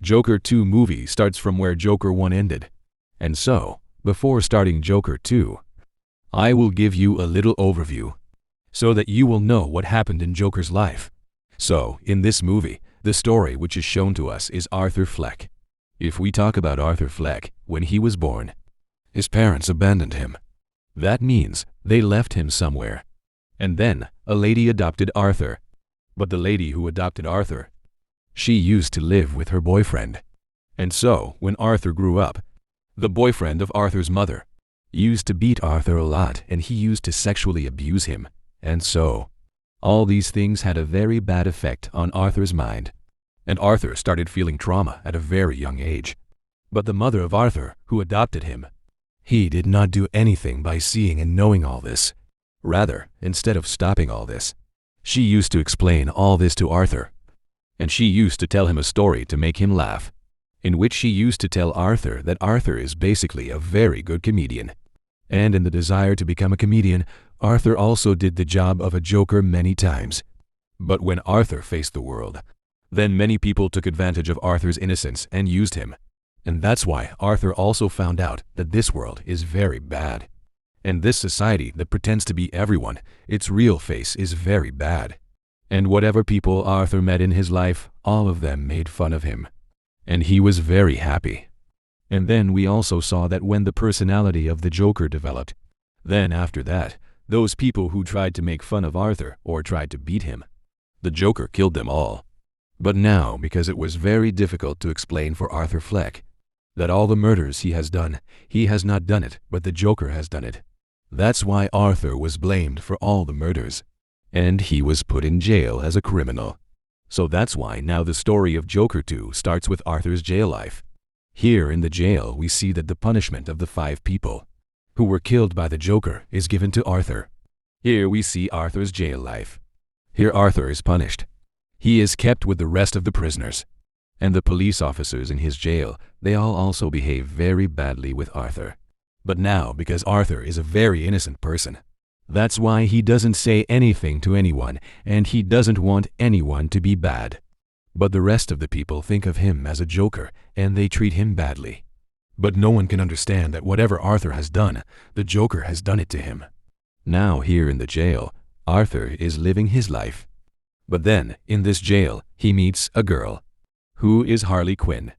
Joker 2 movie starts from where Joker 1 ended. And so, before starting Joker 2, I will give you a little overview so that you will know what happened in Joker's life. So, in this movie, the story which is shown to us is Arthur Fleck. If we talk about Arthur Fleck, when he was born, his parents abandoned him. That means they left him somewhere. And then, a lady adopted Arthur. But the lady who adopted Arthur, she used to live with her boyfriend. And so, when Arthur grew up, the boyfriend of Arthur's mother used to beat Arthur a lot, and he used to sexually abuse him. And so, all these things had a very bad effect on Arthur's mind. And Arthur started feeling trauma at a very young age. But the mother of Arthur, who adopted him, he did not do anything by seeing and knowing all this. Rather, instead of stopping all this, she used to explain all this to Arthur. And she used to tell him a story to make him laugh, in which she used to tell Arthur that Arthur is basically a very good comedian. And in the desire to become a comedian, Arthur also did the job of a joker many times. But when Arthur faced the world, then many people took advantage of Arthur's innocence and used him. And that's why Arthur also found out that this world is very bad. And this society that pretends to be everyone, its real face is very bad. And whatever people Arthur met in his life, all of them made fun of him. And he was very happy. And then we also saw that when the personality of the Joker developed, then after that, those people who tried to make fun of Arthur or tried to beat him, the Joker killed them all. But now, because it was very difficult to explain for Arthur Fleck that all the murders he has not done it, but the Joker has done it. That's why Arthur was blamed for all the murders, and he was put in jail as a criminal. So that's why now the story of Joker 2 starts with Arthur's jail life. Here in the jail, we see that the punishment of the 5 people who were killed by the Joker is given to Arthur. Here we see Arthur's jail life. Here Arthur is punished. He is kept with the rest of the prisoners. And the police officers in his jail, they all also behave very badly with Arthur. But now, because Arthur is a very innocent person, that's why he doesn't say anything to anyone, and he doesn't want anyone to be bad. But the rest of the people think of him as a joker, and they treat him badly. But no one can understand that whatever Arthur has done, the Joker has done it to him. Now here in the jail, Arthur is living his life. But then, in this jail, he meets a girl, who is Harley Quinn.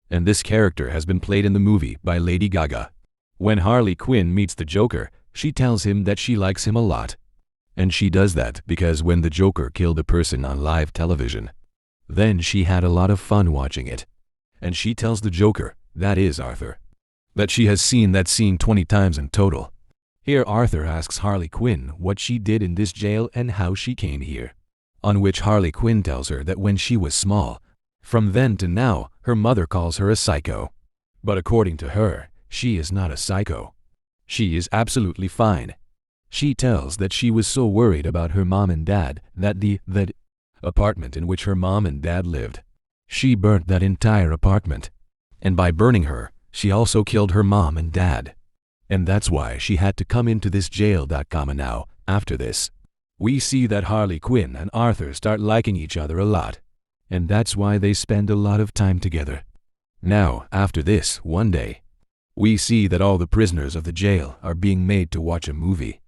And this character has been played in the movie by Lady Gaga. When Harley Quinn meets the Joker, she tells him that she likes him a lot. And she does that because when the Joker killed a person on live television, then she had a lot of fun watching it. And she tells the Joker, that is Arthur, that she has seen that scene 20 times in total. Here Arthur asks Harley Quinn what she did in this jail and how she came here. On which Harley Quinn tells her that when she was small, from then to now, her mother calls her a psycho. But according to her, she is not a psycho. She is absolutely fine. She tells that she was so worried about her mom and dad that the apartment in which her mom and dad lived, she burnt that entire apartment. And by burning her, she also killed her mom and dad. And that's why she had to come into this jail. And now, after this, we see that Harley Quinn and Arthur start liking each other a lot. And that's why they spend a lot of time together. Now, after this, one day, we see that all the prisoners of the jail are being made to watch a movie.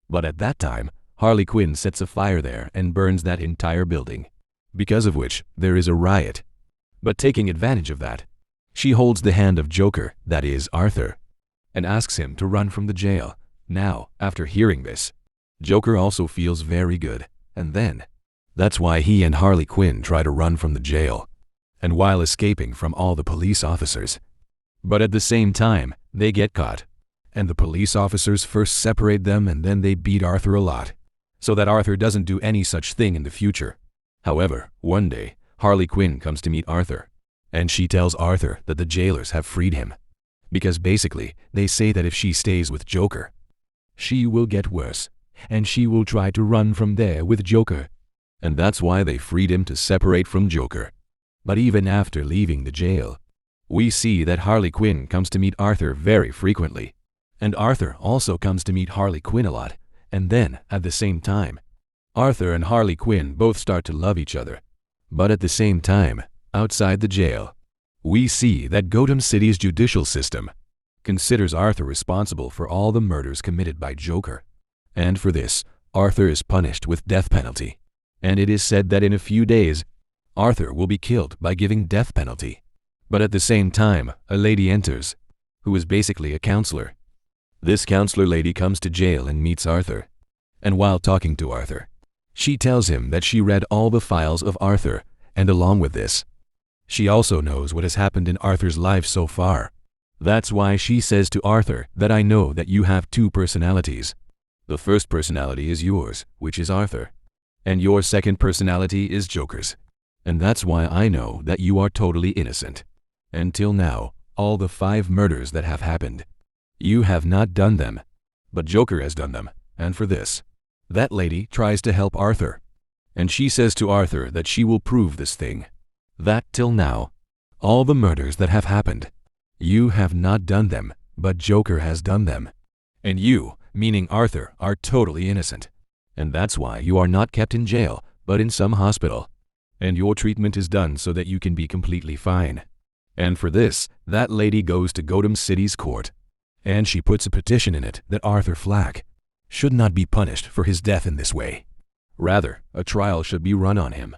But at that time, Harley Quinn sets a fire there and burns that entire building, because of which there is a riot. But taking advantage of that, she holds the hand of Joker, that is Arthur, and asks him to run from the jail. Now, after hearing this, Joker also feels very good, and then, that's why he and Harley Quinn try to run from the jail, and while escaping from all the police officers. But at the same time, they get caught, and the police officers first separate them and then they beat Arthur a lot, so that Arthur doesn't do any such thing in the future. However, one day, Harley Quinn comes to meet Arthur, and she tells Arthur that the jailers have freed him, because basically, they say that if she stays with Joker, she will get worse, and she will try to run from there with Joker. And that's why they freed him to separate from Joker. But even after leaving the jail, we see that Harley Quinn comes to meet Arthur very frequently. And Arthur also comes to meet Harley Quinn a lot. And then, at the same time, Arthur and Harley Quinn both start to love each other. But at the same time, outside the jail, we see that Gotham City's judicial system considers Arthur responsible for all the murders committed by Joker. And for this, Arthur is punished with death penalty. And it is said that in a few days, Arthur will be killed by giving death penalty. But at the same time, a lady enters, who is basically a counselor. This counselor lady comes to jail and meets Arthur. And while talking to Arthur, she tells him that she read all the files of Arthur, and along with this, she also knows what has happened in Arthur's life so far. That's why she says to Arthur that I know that you have two personalities. The first personality is yours, which is Arthur, and your second personality is Joker's. And that's why I know that you are totally innocent. Until now, all the 5 murders that have happened, you have not done them, but Joker has done them, and for this, that lady tries to help Arthur. And she says to Arthur that she will prove this thing, that till now, all the murders that have happened, you have not done them, but Joker has done them. And you, meaning Arthur, are totally innocent. And that's why you are not kept in jail, but in some hospital. And your treatment is done so that you can be completely fine. And for this, that lady goes to Gotham City's court. And she puts a petition in it that Arthur Fleck should not be punished for his death in this way. Rather, a trial should be run on him.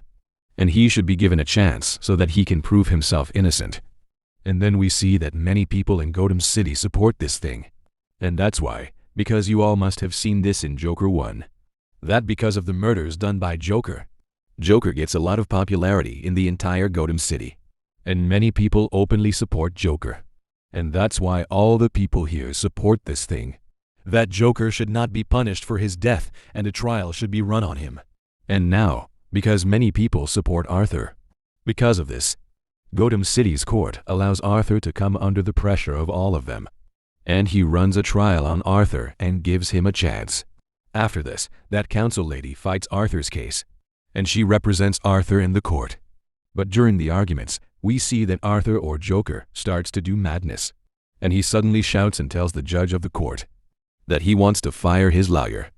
And he should be given a chance so that he can prove himself innocent. And then we see that many people in Gotham City support this thing. And that's why, because you all must have seen this in Joker 1. That because of the murders done by Joker, Joker gets a lot of popularity in the entire Gotham City. And many people openly support Joker. And that's why all the people here support this thing. That Joker should not be punished for his death and a trial should be run on him. And now, because many people support Arthur, because of this, Gotham City's court allows Arthur to come under the pressure of all of them. And he runs a trial on Arthur and gives him a chance. After this, that counsel lady fights Arthur's case, and she represents Arthur in the court. But during the arguments, we see that Arthur or Joker starts to do madness, and he suddenly shouts and tells the judge of the court that he wants to fire his lawyer,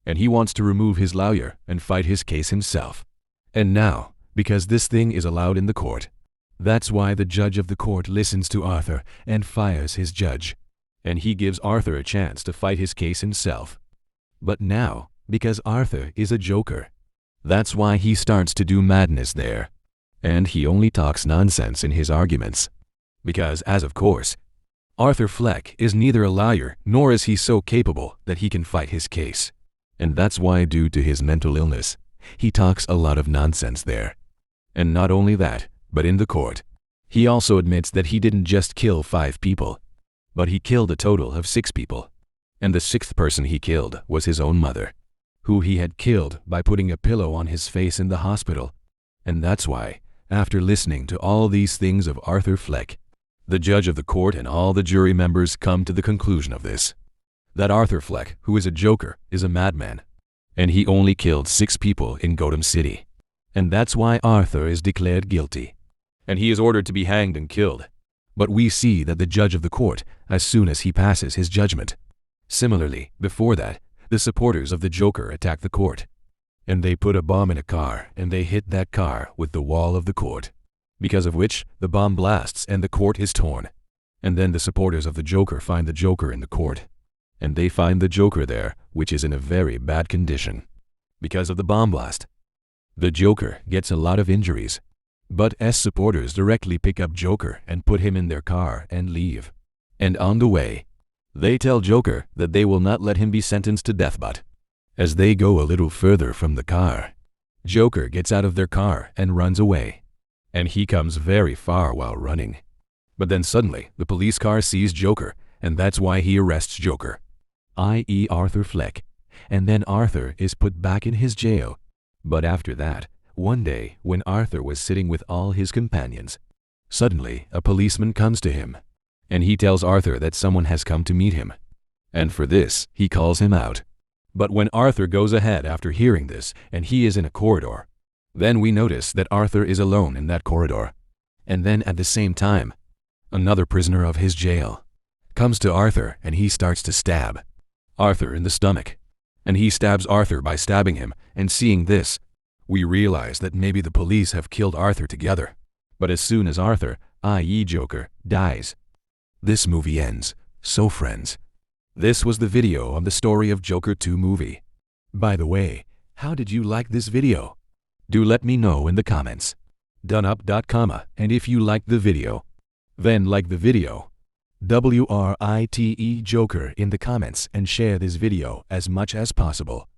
and he wants to remove his lawyer and fight his case himself. And now, because this thing is allowed in the court, that's why the judge of the court listens to Arthur and fires his judge, and he gives Arthur a chance to fight his case himself. But now, because Arthur is a Joker, that's why he starts to do madness there. And he only talks nonsense in his arguments. Because, as of course, Arthur Fleck is neither a liar nor is he so capable that he can fight his case. And that's why, due to his mental illness, he talks a lot of nonsense there. And not only that, but in the court, he also admits that he didn't just kill 5 people, but he killed a total of 6 people. And the 6th person he killed was his own mother, who he had killed by putting a pillow on his face in the hospital. And that's why, after listening to all these things of Arthur Fleck, the judge of the court and all the jury members come to the conclusion of this, that Arthur Fleck, who is a Joker, is a madman, and he only killed 6 people in Gotham City. And that's why Arthur is declared guilty, and he is ordered to be hanged and killed. But we see that the judge of the court, as soon as he passes his judgment. Similarly, before that, the supporters of the Joker attack the court, and they put a bomb in a car and they hit that car with the wall of the court, because of which the bomb blasts and the court is torn. And then the supporters of the Joker find the Joker in the court, and they find the Joker there, which is in a very bad condition because of the bomb blast. The Joker gets a lot of injuries, but S supporters directly pick up Joker and put him in their car and leave. And on the way, they tell Joker that they will not let him be sentenced to death, but as they go a little further from the car, Joker gets out of their car and runs away. And he comes very far while running. But then suddenly, the police car sees Joker, and that's why he arrests Joker, i.e. Arthur Fleck. And then Arthur is put back in his jail. But after that, one day, when Arthur was sitting with all his companions, suddenly a policeman comes to him, and he tells Arthur that someone has come to meet him. And for this, he calls him out. But when Arthur goes ahead after hearing this, and he is in a corridor, then we notice that Arthur is alone in that corridor. And then at the same time, another prisoner of his jail comes to Arthur and he starts to stab Arthur in the stomach. And he stabs Arthur by stabbing him, and seeing this, we realize that maybe the police have killed Arthur together. But as soon as Arthur i.e. Joker, dies. This movie ends. So friends, this was the video of the story of Joker 2 movie. By the way, how did you like this video? Do let me know in the comments. Doneup.com, and if you liked the video, then like the video. WRITE Joker in the comments and share this video as much as possible.